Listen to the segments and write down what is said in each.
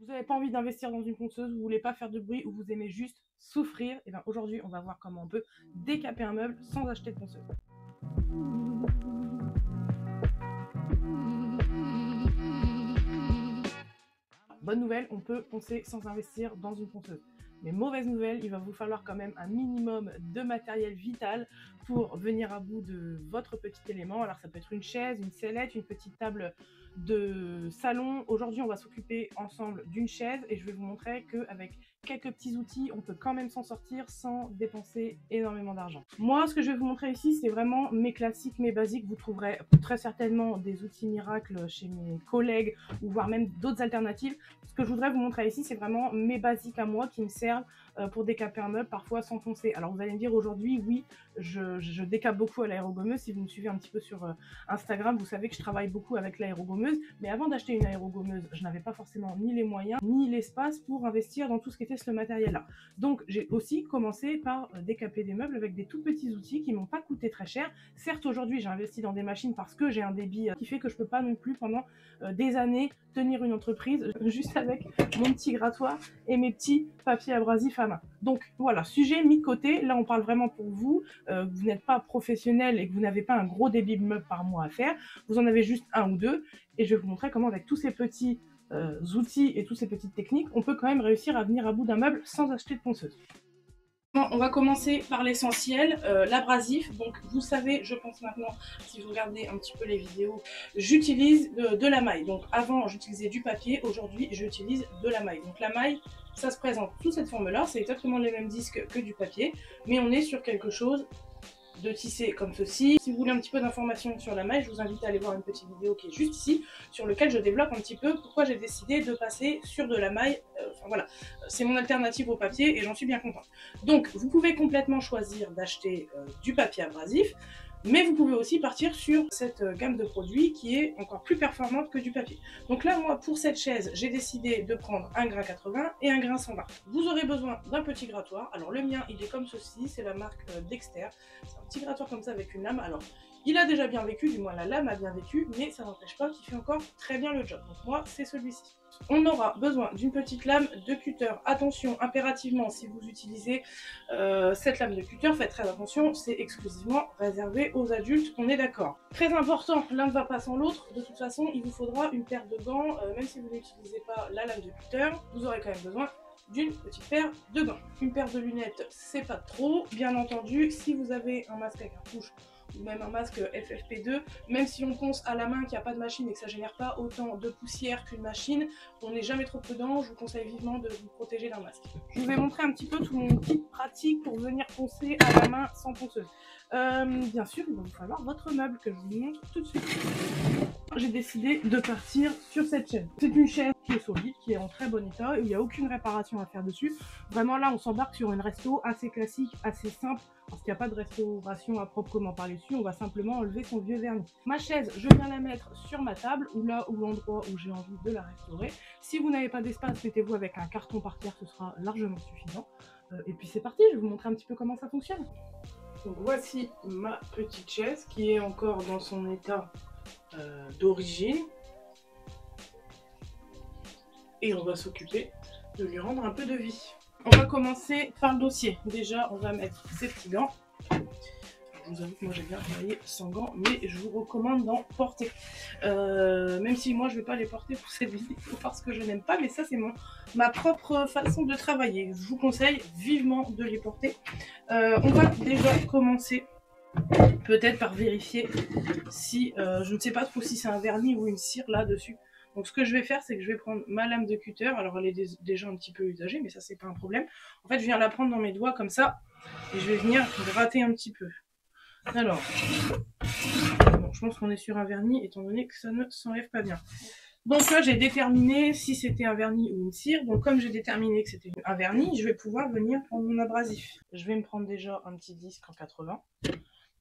Vous n'avez pas envie d'investir dans une ponceuse, vous voulez pas faire de bruit ou vous aimez juste souffrir, et bien aujourd'hui on va voir comment on peut décaper un meuble sans acheter de ponceuse. Bonne nouvelle, on peut poncer sans investir dans une ponceuse. Mais mauvaise nouvelle, il va vous falloir quand même un minimum de matériel vital pour venir à bout de votre petit élément. Alors ça peut être une chaise, une sellette, une petite table de salon. Aujourd'hui, on va s'occuper ensemble d'une chaise et je vais vous montrer qu'avec quelques petits outils, on peut quand même s'en sortir sans dépenser énormément d'argent. Moi, ce que je vais vous montrer ici, c'est vraiment mes classiques, mes basiques. Vous trouverez très certainement des outils miracles chez mes collègues ou voire même d'autres alternatives. Ce que je voudrais vous montrer ici, c'est vraiment mes basiques à moi qui me servent pour décaper un meuble, parfois sans poncer. Alors vous allez me dire aujourd'hui, oui, je décape beaucoup à l'aérogommeuse. Si vous me suivez un petit peu sur Instagram, vous savez que je travaille beaucoup avec l'aérogommeuse. Mais avant d'acheter une aérogommeuse, je n'avais pas forcément ni les moyens, ni l'espace pour investir dans tout ce qui était ce matériel-là. Donc j'ai aussi commencé par décaper des meubles avec des tout petits outils qui m'ont pas coûté très cher. Certes, aujourd'hui, j'ai investi dans des machines parce que j'ai un débit qui fait que je peux pas non plus pendant des années tenir une entreprise juste avec mon petit grattoir et mes petits papiers abrasifs à main. Donc voilà, sujet mis de côté. Là, on parle vraiment pour vous. Vous n'êtes pas professionnel et que vous n'avez pas un gros débit de meubles par mois à faire. Vous en avez juste un ou deux. Et je vais vous montrer comment avec tous ces petits outils et toutes ces petites techniques, on peut quand même réussir à venir à bout d'un meuble sans acheter de ponceuse. Bon, on va commencer par l'essentiel, l'abrasif. Donc vous savez, je pense maintenant, si vous regardez un petit peu les vidéos, j'utilise de la maille. Donc avant j'utilisais du papier, aujourd'hui j'utilise de la maille. Donc la maille, ça se présente sous cette forme-là, c'est exactement les mêmes disques que du papier, mais on est sur quelque chose de tisser comme ceci. Si vous voulez un petit peu d'informations sur la maille, je vous invite à aller voir une petite vidéo qui est juste ici, sur laquelle je développe un petit peu pourquoi j'ai décidé de passer sur de la maille. Enfin voilà, c'est mon alternative au papier et j'en suis bien contente. Donc vous pouvez complètement choisir d'acheter du papier abrasif, mais vous pouvez aussi partir sur cette gamme de produits qui est encore plus performante que du papier. Donc là, moi, pour cette chaise, j'ai décidé de prendre un grain 80 et un grain 120. Vous aurez besoin d'un petit grattoir. Alors le mien, il est comme ceci, c'est la marque Dexter. C'est un petit grattoir comme ça avec une lame. Alors, il a déjà bien vécu, du moins la lame a bien vécu, mais ça n'empêche pas qu'il fait encore très bien le job. Donc moi, c'est celui-ci. On aura besoin d'une petite lame de cutter. Attention, impérativement, si vous utilisez cette lame de cutter, faites très attention, c'est exclusivement réservé aux adultes, on est d'accord. Très important, l'un ne va pas sans l'autre, de toute façon, il vous faudra une paire de gants, même si vous n'utilisez pas la lame de cutter, vous aurez quand même besoin d'une petite paire de gants. Une paire de lunettes, c'est pas trop, bien entendu, si vous avez un masque à cartouche, ou même un masque FFP2, même si on ponce à la main qu'il n'y a pas de machine et que ça génère pas autant de poussière qu'une machine, on n'est jamais trop prudent, je vous conseille vivement de vous protéger d'un masque. Je vous vais montrer un petit peu tout mon kit pratique pour venir poncer à la main sans ponceuse. Bien sûr, il va vous falloir votre meuble que je vous montre tout de suite. J'ai décidé de partir sur cette chaise. C'est une chaise qui est solide, qui est en très bon état, et il n'y a aucune réparation à faire dessus. Vraiment là, on s'embarque sur une resto assez classique, assez simple, parce qu'il n'y a pas de restauration à proprement parler dessus, on va simplement enlever son vieux vernis. Ma chaise, je viens la mettre sur ma table, ou là, ou l'endroit où j'ai envie de la restaurer. Si vous n'avez pas d'espace, mettez-vous avec un carton par terre, ce sera largement suffisant. Et puis c'est parti, je vais vous montrer un petit peu comment ça fonctionne. Donc voici ma petite chaise, qui est encore dans son état d'origine. Et on va s'occuper de lui rendre un peu de vie. On va commencer par le dossier. Déjà, on va mettre ces petits gants. Je vous avoue que moi j'ai bien travaillé sans gants, mais je vous recommande d'en porter. Même si moi je ne vais pas les porter pour cette vidéo parce que je n'aime pas, mais ça c'est ma propre façon de travailler. Je vous conseille vivement de les porter. On va déjà commencer peut-être par vérifier si, je ne sais pas trop si c'est un vernis ou une cire là-dessus. Donc ce que je vais faire, c'est que je vais prendre ma lame de cutter. Alors elle est déjà un petit peu usagée, mais ça c'est pas un problème. En fait, je viens la prendre dans mes doigts comme ça, et je vais venir gratter un petit peu. Alors, bon, je pense qu'on est sur un vernis, étant donné que ça ne s'enlève pas bien. Donc là, j'ai déterminé si c'était un vernis ou une cire. Donc comme j'ai déterminé que c'était un vernis, je vais pouvoir venir prendre mon abrasif. Je vais me prendre déjà un petit disque en 80,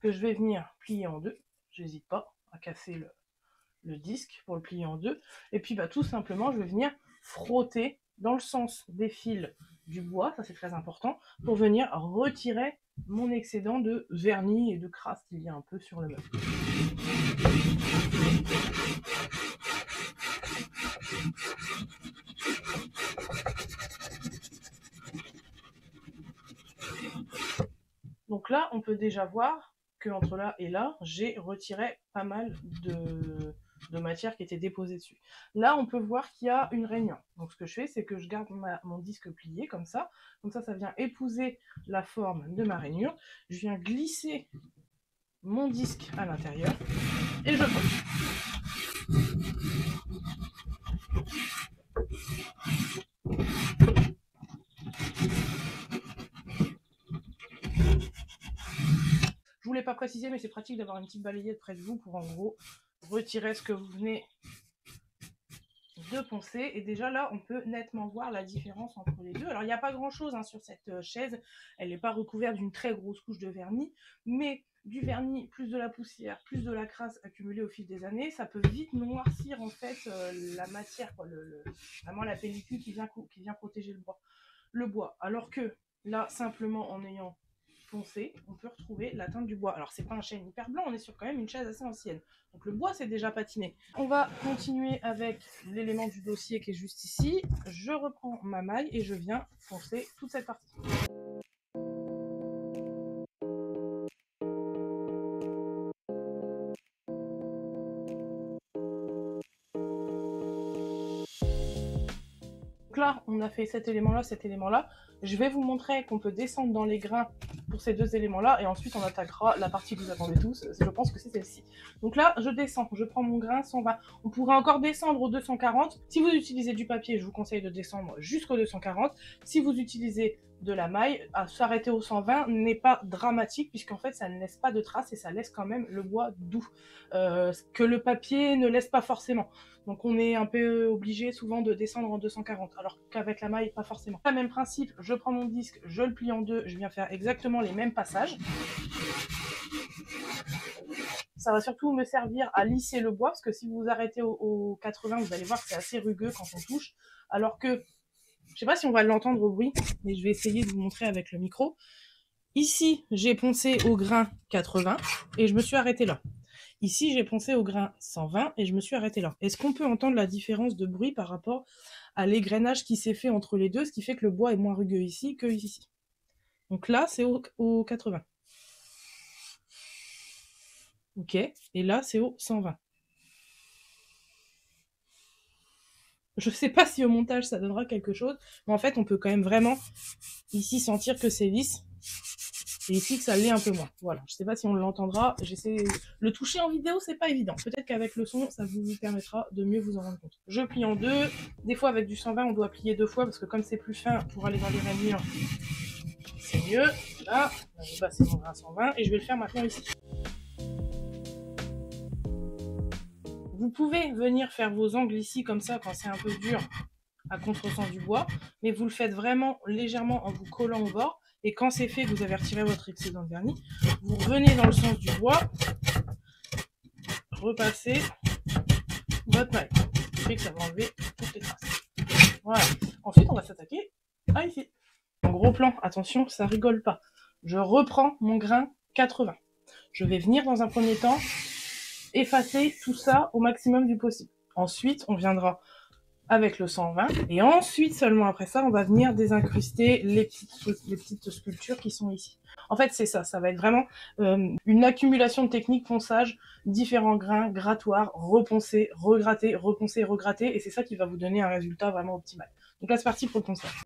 que je vais venir plier en deux. J'hésite pas à casser le disque pour le plier en deux. Et puis tout simplement, je vais venir frotter dans le sens des fils du bois, ça c'est très important, pour venir retirer mon excédent de vernis et de crasse qu'il y a un peu sur le meuble. Donc là, on peut déjà voir qu'entre là et là, j'ai retiré pas mal de matière qui était déposée dessus. Là, on peut voir qu'il y a une rainure. Donc ce que je fais, c'est que je garde mon disque plié comme ça. Comme ça vient épouser la forme de ma rainure. Je viens glisser mon disque à l'intérieur et je pose. Je voulais pas préciser, mais c'est pratique d'avoir une petite balayette près de vous pour en gros retirer ce que vous venez de poncer. Et déjà là, on peut nettement voir la différence entre les deux. Alors il n'y a pas grand chose sur cette chaise, elle n'est pas recouverte d'une très grosse couche de vernis, mais du vernis, plus de la poussière, plus de la crasse accumulée au fil des années, ça peut vite noircir en fait la matière, quoi, vraiment la pellicule qui vient protéger le bois. Alors que là, simplement en ayant foncé, on peut retrouver la teinte du bois. Alors c'est pas un chêne hyper blanc, on est sur quand même une chaise assez ancienne. Donc le bois c'est déjà patiné. On va continuer avec l'élément du dossier qui est juste ici. Je reprends ma maille et je viens foncer toute cette partie. Donc là, on a fait cet élément-là, cet élément-là. Je vais vous montrer qu'on peut descendre dans les grains pour ces deux éléments-là, et ensuite on attaquera la partie que vous attendez tous, je pense que c'est celle-ci. Donc là, je descends, je prends mon grain 120. On pourrait encore descendre au 240. Si vous utilisez du papier, je vous conseille de descendre jusqu'au 240. Si vous utilisez de la maille, à s'arrêter au 120 n'est pas dramatique, puisqu'en fait ça ne laisse pas de traces et ça laisse quand même le bois doux, que le papier ne laisse pas forcément. Donc on est un peu obligé souvent de descendre en 240, alors qu'avec la maille, pas forcément. Le même principe, je prends mon disque, je le plie en deux, je viens faire exactement les mêmes passages. Ça va surtout me servir à lisser le bois, parce que si vous vous arrêtez au 80, vous allez voir que c'est assez rugueux quand on touche, alors que, je sais pas si on va l'entendre au bruit, mais je vais essayer de vous montrer avec le micro. Ici, j'ai poncé au grain 80, et je me suis arrêtée là. Ici, j'ai poncé au grain 120 et je me suis arrêtée là. Est-ce qu'on peut entendre la différence de bruit par rapport à l'égrainage qui s'est fait entre les deux, ce qui fait que le bois est moins rugueux ici que ici. Donc là, c'est au 80. Ok, et là, c'est au 120. Je sais pas si au montage, ça donnera quelque chose, mais en fait, on peut quand même vraiment ici sentir que c'est lisse. Et ici que ça l'est un peu moins. Voilà, je sais pas si on l'entendra. J'essaie le toucher en vidéo, c'est pas évident. Peut-être qu'avec le son, ça vous permettra de mieux vous en rendre compte. Je plie en deux. Des fois avec du 120, on doit plier deux fois parce que comme c'est plus fin pour aller dans les rainures, c'est mieux. Là, je vais passer mon grain 120 et je vais le faire maintenant ici. Vous pouvez venir faire vos angles ici comme ça quand c'est un peu dur à contresens du bois, mais vous le faites vraiment légèrement en vous collant au bord. Et quand c'est fait, vous avez retiré votre excédent de vernis, vous revenez dans le sens du bois, repassez votre maille. Ce qui fait que ça va enlever toutes les traces. Voilà. Ensuite, on va s'attaquer à ici. En gros plan, attention, ça rigole pas. Je reprends mon grain 80. Je vais venir dans un premier temps effacer tout ça au maximum du possible. Ensuite, on viendra avec le 120, et ensuite, seulement après ça, on va venir désincruster les petites sculptures qui sont ici. En fait, c'est ça, ça va être vraiment une accumulation de techniques, ponçage, différents grains, grattoirs, reponcer, regratter, reponcer, regratter, et c'est ça qui va vous donner un résultat vraiment optimal. Donc là, c'est parti pour le ponçage.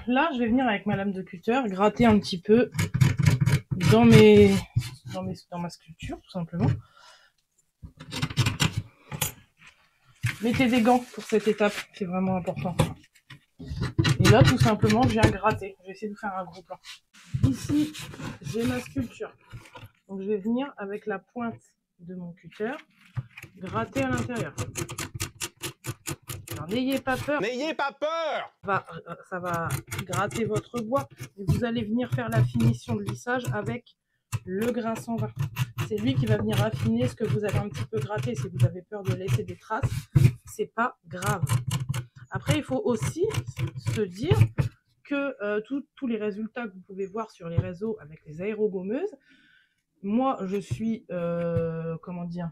Là, je vais venir avec ma lame de cutter, gratter un petit peu dans ma sculpture, tout simplement. Mettez des gants pour cette étape, c'est vraiment important. Et là, tout simplement, je viens gratter. Je vais essayer de faire un gros plan. Ici, j'ai ma sculpture. Donc, je vais venir avec la pointe de mon cutter gratter à l'intérieur. Alors n'ayez pas peur. N'ayez pas peur. Ça va gratter votre bois et vous allez venir faire la finition de lissage avec le grain 120. C'est lui qui va venir affiner ce que vous avez un petit peu gratté. Si vous avez peur de laisser des traces, c'est pas grave. Après, il faut aussi se dire que tous les résultats que vous pouvez voir sur les réseaux avec les aérogommeuses, moi, je suis, comment dire,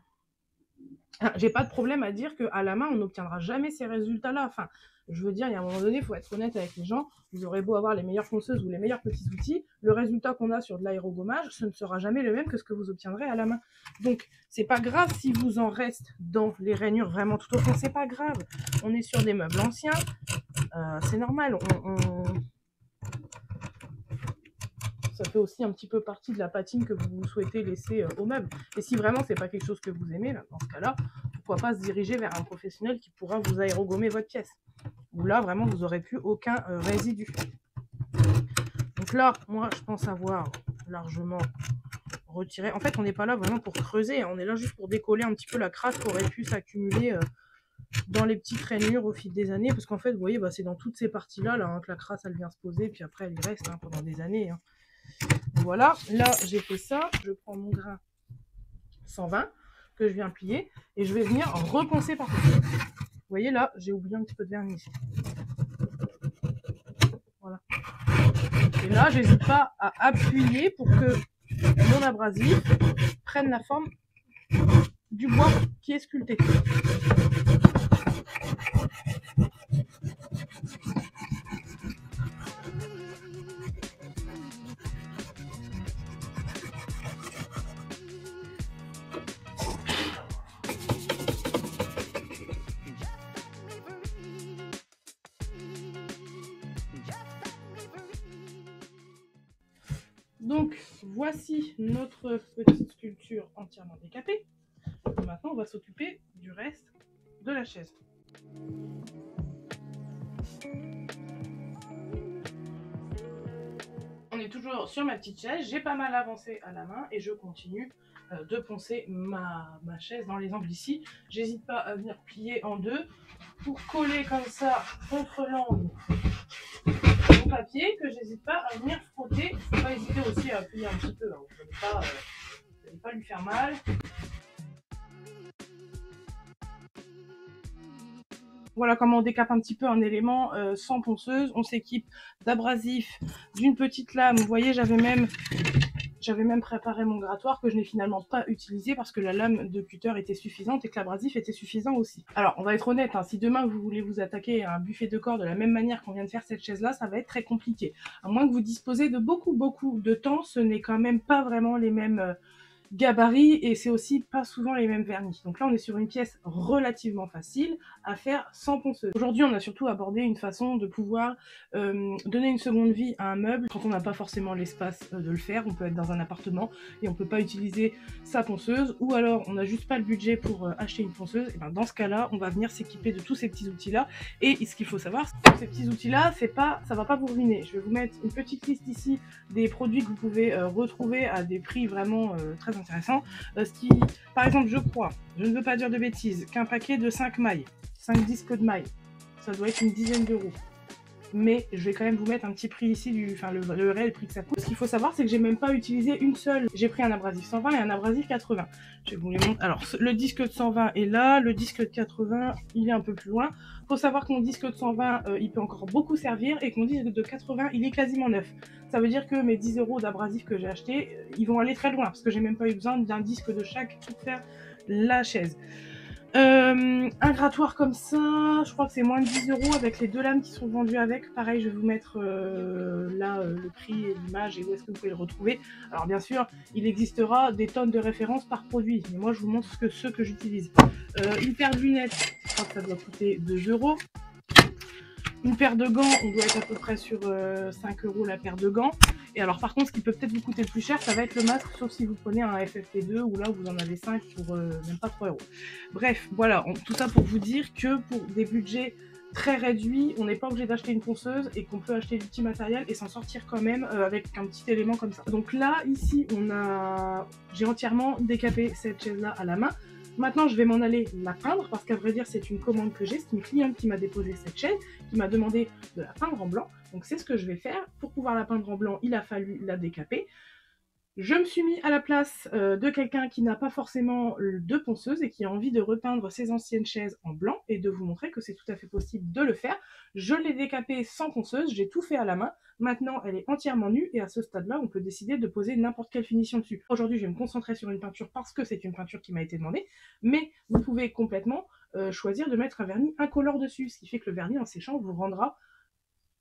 j'ai pas de problème à dire qu'à la main, on n'obtiendra jamais ces résultats-là. Enfin, je veux dire, il y a un moment donné, il faut être honnête avec les gens. Vous aurez beau avoir les meilleures ponceuses ou les meilleurs petits outils, le résultat qu'on a sur de l'aérogommage, ce ne sera jamais le même que ce que vous obtiendrez à la main. Donc, c'est pas grave si vous en reste dans les rainures vraiment tout au fond, c'est pas grave. On est sur des meubles anciens, c'est normal. Ça fait aussi un petit peu partie de la patine que vous souhaitez laisser au meuble. Et si vraiment c'est pas quelque chose que vous aimez, dans ce cas-là, pourquoi pas se diriger vers un professionnel qui pourra vous aérogommer votre pièce. Où là, vraiment, vous n'aurez plus aucun résidu. Donc là, moi, je pense avoir largement retiré. En fait, on n'est pas là vraiment pour creuser, hein. On est là juste pour décoller un petit peu la crasse qui aurait pu s'accumuler dans les petites rainures au fil des années. Parce qu'en fait, vous voyez, c'est dans toutes ces parties-là que la crasse, elle vient se poser. Puis après, elle y reste pendant des années. Voilà, là j'ai fait ça, je prends mon grain 120 que je viens plier et je vais venir reponcer par terre. Vous voyez là, j'ai oublié un petit peu de vernis ici. Voilà. Et là, j'hésite pas à appuyer pour que mon abrasif prenne la forme du bois qui est sculpté. Donc, voici notre petite sculpture entièrement décapée. Et maintenant, on va s'occuper du reste de la chaise. On est toujours sur ma petite chaise. J'ai pas mal avancé à la main et je continue de poncer ma chaise dans les angles ici. J'hésite pas à venir plier en deux pour coller comme ça contre l'angle mon papier, que j'hésite pas à venir frotter. Il ne faut pas hésiter aussi à appuyer un petit peu, hein. Vous n'allez pas lui faire mal. Voilà comment on décape un petit peu un élément sans ponceuse. On s'équipe d'abrasif, d'une petite lame. Vous voyez, j'avais même préparé mon grattoir que je n'ai finalement pas utilisé parce que la lame de cutter était suffisante et que l'abrasif était suffisant aussi. Alors, on va être honnête, si demain vous voulez vous attaquer à un buffet de corps de la même manière qu'on vient de faire cette chaise-là, ça va être très compliqué. À moins que vous disposez de beaucoup de temps, ce n'est quand même pas vraiment les mêmes gabarit et c'est aussi pas souvent les mêmes vernis. Donc là on est sur une pièce relativement facile à faire sans ponceuse. Aujourd'hui on a surtout abordé une façon de pouvoir donner une seconde vie à un meuble quand on n'a pas forcément l'espace de le faire. On peut être dans un appartement et on peut pas utiliser sa ponceuse, ou alors on n'a juste pas le budget pour acheter une ponceuse. Et ben dans ce cas là on va venir s'équiper de tous ces petits outils là, et ce qu'il faut savoir, c'est que ces petits outils là ça va pas vous ruiner. Je vais vous mettre une petite liste ici des produits que vous pouvez retrouver à des prix vraiment très intéressant. Par exemple, je crois, je ne veux pas dire de bêtises, qu'un paquet de 5 mailles, 5 disques de mailles, ça doit être une dizaine d'euros. Mais je vais quand même vous mettre un petit prix ici, le réel prix que ça coûte. Ce qu'il faut savoir, c'est que j'ai même pas utilisé une seule. J'ai pris un abrasif 120 et un abrasif 80. Je vais vous les montrer. Alors, le disque de 120 est là, le disque de 80, il est un peu plus loin. Faut savoir que mon disque de 120, il peut encore beaucoup servir, et que mon disque de 80, il est quasiment neuf. Ça veut dire que mes 10 € d'abrasif que j'ai acheté, ils vont aller très loin, parce que j'ai même pas eu besoin d'un disque de chaque pour faire la chaise. Un grattoir comme ça, je crois que c'est moins de 10 € avec les deux lames qui sont vendues avec. Pareil, je vais vous mettre là le prix et l'image et où est-ce que vous pouvez le retrouver. Alors bien sûr, il existera des tonnes de références par produit, mais moi je vous montre ceux que j'utilise. Une paire de lunettes, je crois que ça doit coûter 2 €. Une paire de gants, on doit être à peu près sur 5 € la paire de gants. Et alors par contre, ce qui peut peut-être vous coûter le plus cher, ça va être le masque, sauf si vous prenez un FFP2, où là vous en avez 5 pour même pas 3 €. Bref, voilà, tout ça pour vous dire que pour des budgets très réduits, on n'est pas obligé d'acheter une ponceuse et qu'on peut acheter du petit matériel et s'en sortir quand même avec un petit élément comme ça. Donc là, ici, j'ai entièrement décapé cette chaise-là à la main. Maintenant, je vais m'en aller la peindre parce qu'à vrai dire, c'est une commande que j'ai. C'est une cliente qui m'a déposé cette chaise, qui m'a demandé de la peindre en blanc. Donc c'est ce que je vais faire. Pour pouvoir la peindre en blanc, il a fallu la décaper. Je me suis mis à la place de quelqu'un qui n'a pas forcément de ponceuse et qui a envie de repeindre ses anciennes chaises en blanc et de vous montrer que c'est tout à fait possible de le faire. Je l'ai décapée sans ponceuse, j'ai tout fait à la main. Maintenant, elle est entièrement nue et à ce stade-là, on peut décider de poser n'importe quelle finition dessus. Aujourd'hui, je vais me concentrer sur une peinture parce que c'est une peinture qui m'a été demandée, mais vous pouvez complètement choisir de mettre un vernis incolore dessus, ce qui fait que le vernis en séchant vous rendra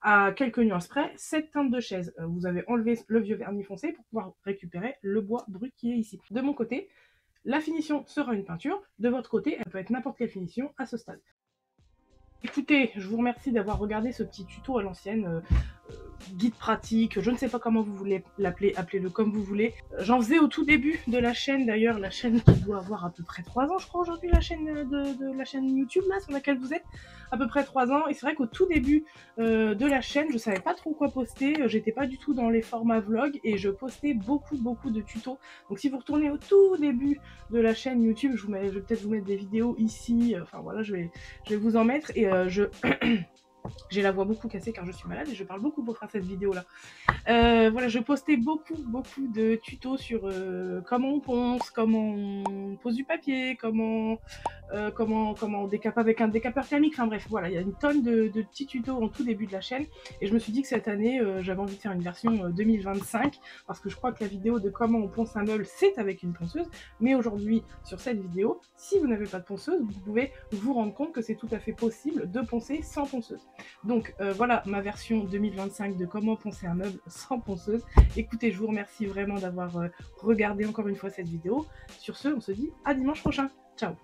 à quelques nuances près cette teinte de chaise. Vous avez enlevé le vieux vernis foncé pour pouvoir récupérer le bois brut qui est ici. De mon côté, la finition sera une peinture. De votre côté, elle peut être n'importe quelle finition à ce stade. Écoutez, je vous remercie d'avoir regardé ce petit tuto à l'ancienne, guide pratique, je ne sais pas comment vous voulez l'appeler, appelez-le comme vous voulez. J'en faisais au tout début de la chaîne d'ailleurs, la chaîne qui doit avoir à peu près 3 ans je crois aujourd'hui, la chaîne de la chaîne YouTube là sur laquelle vous êtes, à peu près 3 ans, et c'est vrai qu'au tout début de la chaîne, je savais pas trop quoi poster, j'étais pas du tout dans les formats vlog et je postais beaucoup de tutos. Donc si vous retournez au tout début de la chaîne YouTube, je vais peut-être vous mettre des vidéos ici, enfin voilà, je vais vous en mettre et j'ai la voix beaucoup cassée car je suis malade et je parle beaucoup pour faire cette vidéo là. Voilà, je postais beaucoup de tutos sur comment on ponce, comment on pose du papier, comment on décape avec un décapeur thermique, enfin bref, voilà, il y a une tonne de petits tutos en tout début de la chaîne et je me suis dit que cette année, j'avais envie de faire une version 2025 parce que je crois que la vidéo de comment on ponce un meuble, c'est avec une ponceuse, mais aujourd'hui, sur cette vidéo, si vous n'avez pas de ponceuse, vous pouvez vous rendre compte que c'est tout à fait possible de poncer sans ponceuse. Donc voilà ma version 2025 de comment poncer un meuble sans ponceuse. Écoutez, je vous remercie vraiment d'avoir regardé encore une fois cette vidéo. Sur ce, on se dit à dimanche prochain. Ciao!